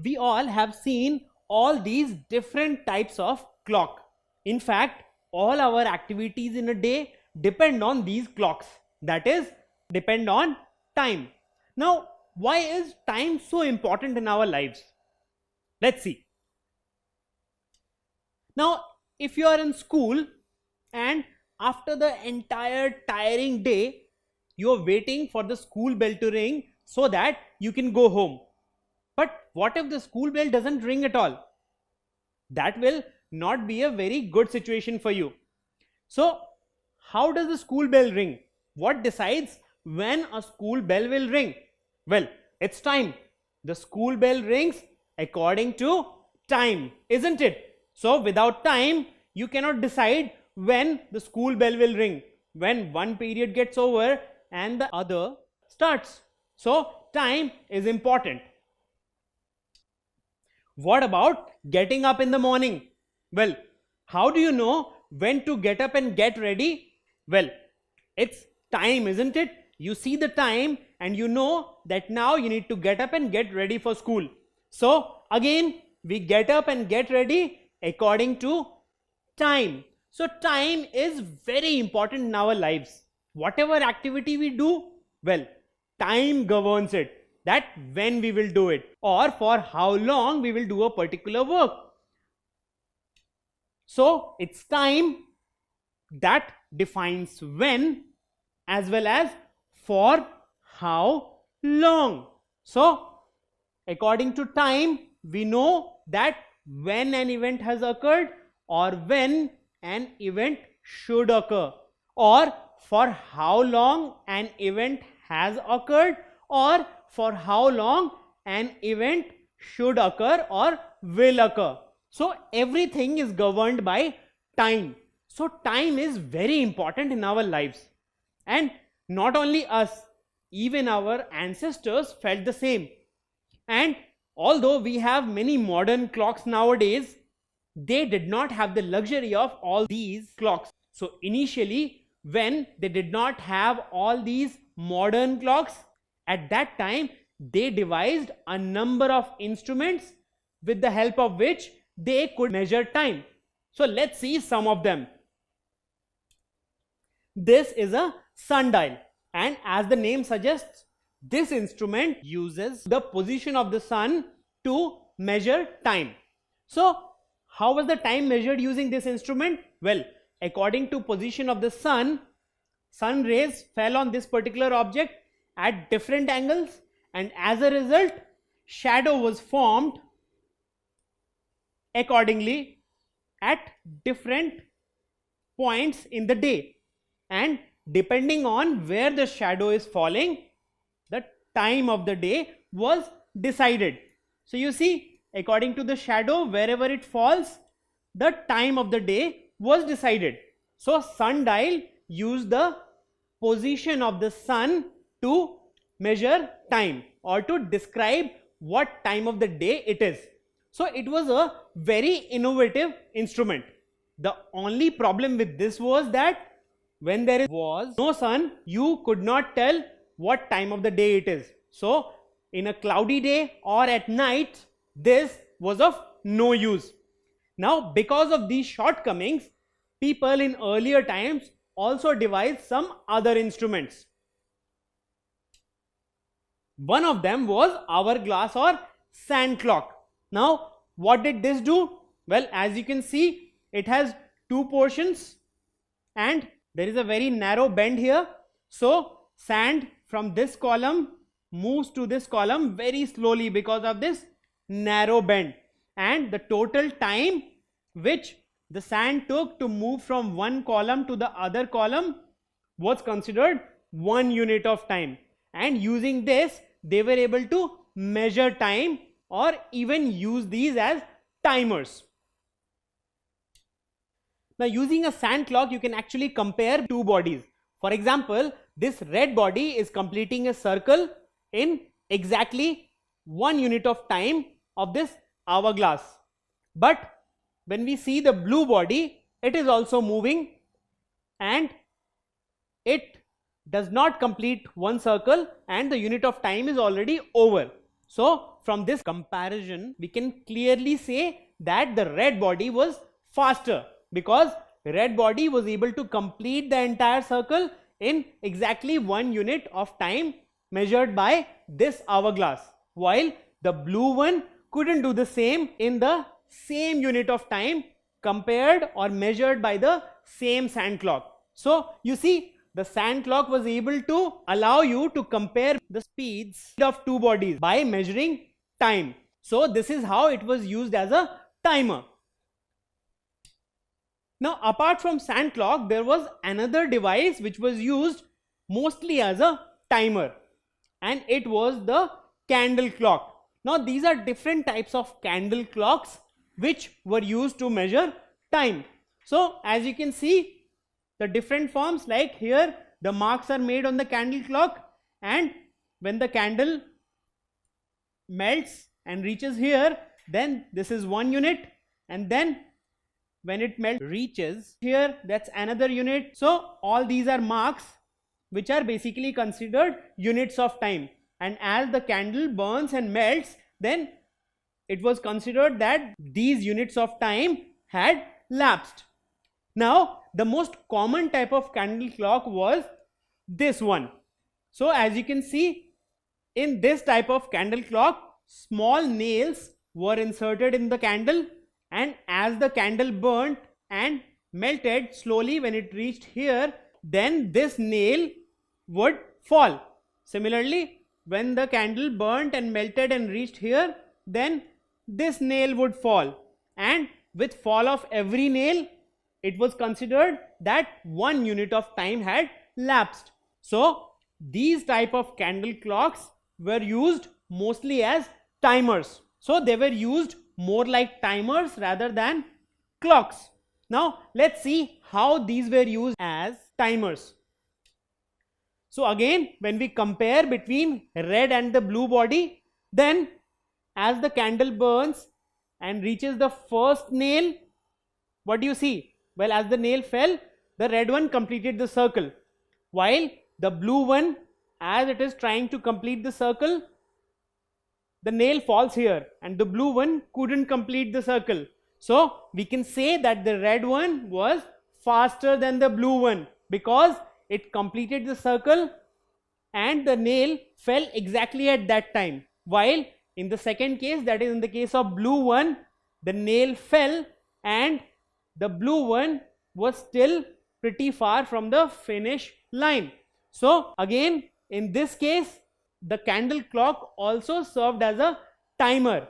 we all have seen all these different types of clock. In fact, all our activities in a day depend on these clocks, that is, depend on time. Now, why is time so important in our lives? Let's see. Now, if you are in school and after the entire tiring day, you are waiting for the school bell to ring so that you can go home. But what if the school bell doesn't ring at all? That will not be a very good situation for you. So, how does the school bell ring? What decides when a school bell will ring? Well, it's time. The school bell rings according to time, isn't it? So, without time, you cannot decide when the school bell will ring, when one period gets over and the other starts. So, time is important. What about getting up in the morning? Well, how do you know when to get up and get ready? Well, it's time, isn't it? You see the time and you know that now you need to get up and get ready for school. So, again, we get up and get ready according to time. So, time is very important in our lives. Whatever activity we do, well, time governs it, that when we will do it or for how long we will do a particular work. So, it's time that defines when as well as for how long. So, according to time, we know that when an event has occurred or when an event should occur, or for how long an event has occurred, or for how long an event should occur or will occur. So, everything is governed by time. So, time is very important in our lives. And not only us, even our ancestors felt the same. And although we have many modern clocks nowadays, they did not have the luxury of all these clocks. So, initially, when they did not have all these modern clocks, at that time, they devised a number of instruments with the help of which they could measure time. So, let's see some of them. This is a sundial, and as the name suggests, this instrument uses the position of the sun to measure time. So, how was the time measured using this instrument? Well, according to position of the sun, sun rays fell on this particular object at different angles, and as a result, shadow was formed accordingly at different points in the day, and depending on where the shadow is falling, the time of the day was decided. So, you see, according to the shadow, wherever it falls, the time of the day was decided. So, sundial used the position of the sun to measure time or to describe what time of the day it is. So, it was a very innovative instrument. The only problem with this was that when there was no sun, you could not tell what time of the day it is. So, in a cloudy day or at night, this was of no use. Now, because of these shortcomings, people in earlier times also devised some other instruments. One of them was hourglass or sand clock. Now, what did this do? Well, as you can see, it has two portions and there is a very narrow bend here. So, sand from this column moves to this column very slowly because of this narrow bend, and the total time which the sand took to move from one column to the other column was considered 1 unit of time, and using this they were able to measure time or even use these as timers. Now, using a sand clock, you can actually compare two bodies. For example, this red body is completing a circle in exactly 1 unit of time of this hourglass. But when we see the blue body, it is also moving and it does not complete one circle and the unit of time is already over. So, from this comparison, we can clearly say that the red body was faster, because red body was able to complete the entire circle in exactly 1 unit of time measured by this hourglass, while the blue one couldn't do the same in the same unit of time compared or measured by the same sand clock. So you see, the sand clock was able to allow you to compare the speeds of two bodies by measuring time. So this is how it was used as a timer. Now, apart from sand clock, there was another device which was used mostly as a timer, and it was the candle clock. Now, these are different types of candle clocks which were used to measure time. So, as you can see, the different forms, like here the marks are made on the candle clock, and when the candle melts and reaches here, then this is 1 unit, and then when it reaches here, that's another unit. So all these are marks which are basically considered units of time, and as the candle burns and melts, then it was considered that these units of time had lapsed. Now the most common type of candle clock was this one. So as you can see, in this type of candle clock, small nails were inserted in the candle, and as the candle burnt and melted slowly, when it reached here, then this nail would fall. Similarly, when the candle burnt and melted and reached here, then this nail would fall, and with fall of every nail, it was considered that 1 unit of time had lapsed. So these type of candle clocks were used mostly as timers. So they were used more like timers rather than clocks. Now let's see how these were used as timers. So again, when we compare between red and the blue body, then as the candle burns and reaches the first nail, what do you see? Well, as the nail fell, the red one completed the circle, while the blue one, as it is trying to complete the circle, the nail falls here and the blue one couldn't complete the circle. So we can say that the red one was faster than the blue one, because it completed the circle and the nail fell exactly at that time, while in the second case, that is in the case of blue one, the nail fell and the blue one was still pretty far from the finish line. So again, in this case, the candle clock also served as a timer,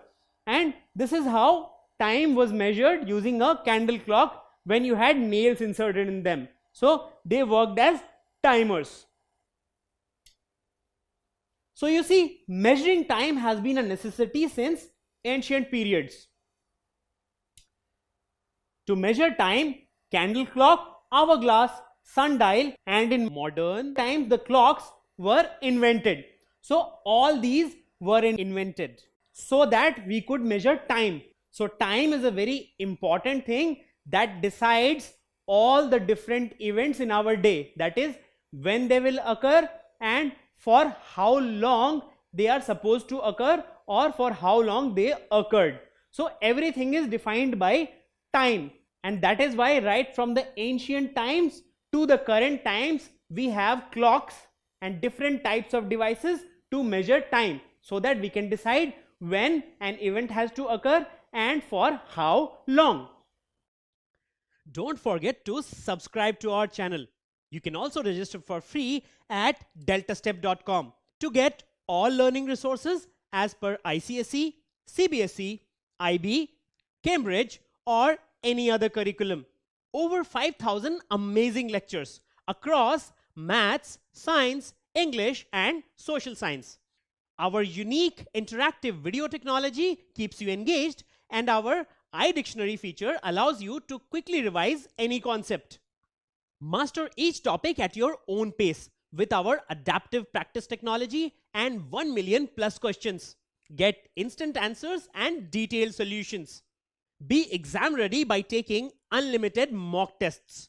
and this is how time was measured using a candle clock when you had nails inserted in them. So they worked as timers. So you see, measuring time has been a necessity since ancient periods. To measure time, candle clock, hourglass, sundial, and in modern times the clocks were invented. So all these were invented so that we could measure time. So time is a very important thing that decides all the different events in our day, that is when they will occur and for how long they are supposed to occur or for how long they occurred. So everything is defined by time, and that is why right from the ancient times to the current times we have clocks and different types of devices to measure time, so that we can decide when an event has to occur and for how long. Don't forget to subscribe to our channel. You can also register for free at deltastep.com to get all learning resources as per ICSE, CBSE, IB, Cambridge or any other curriculum. Over 5,000 amazing lectures across maths, science, English and social science. Our unique interactive video technology keeps you engaged, and our iDictionary feature allows you to quickly revise any concept. Master each topic at your own pace with our adaptive practice technology and 1 million plus questions. Get instant answers and detailed solutions. Be exam ready by taking unlimited mock tests,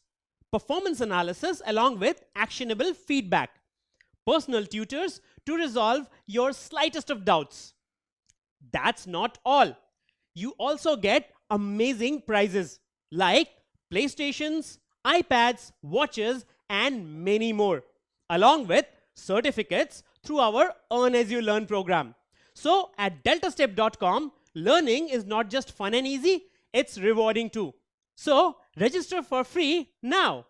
performance analysis along with actionable feedback, personal tutors to resolve your slightest of doubts. That's not all. You also get amazing prizes like PlayStations, iPads, watches, and many more, along with certificates through our Earn As You Learn program. So at deltastep.com, learning is not just fun and easy, it's rewarding too. So register for free now.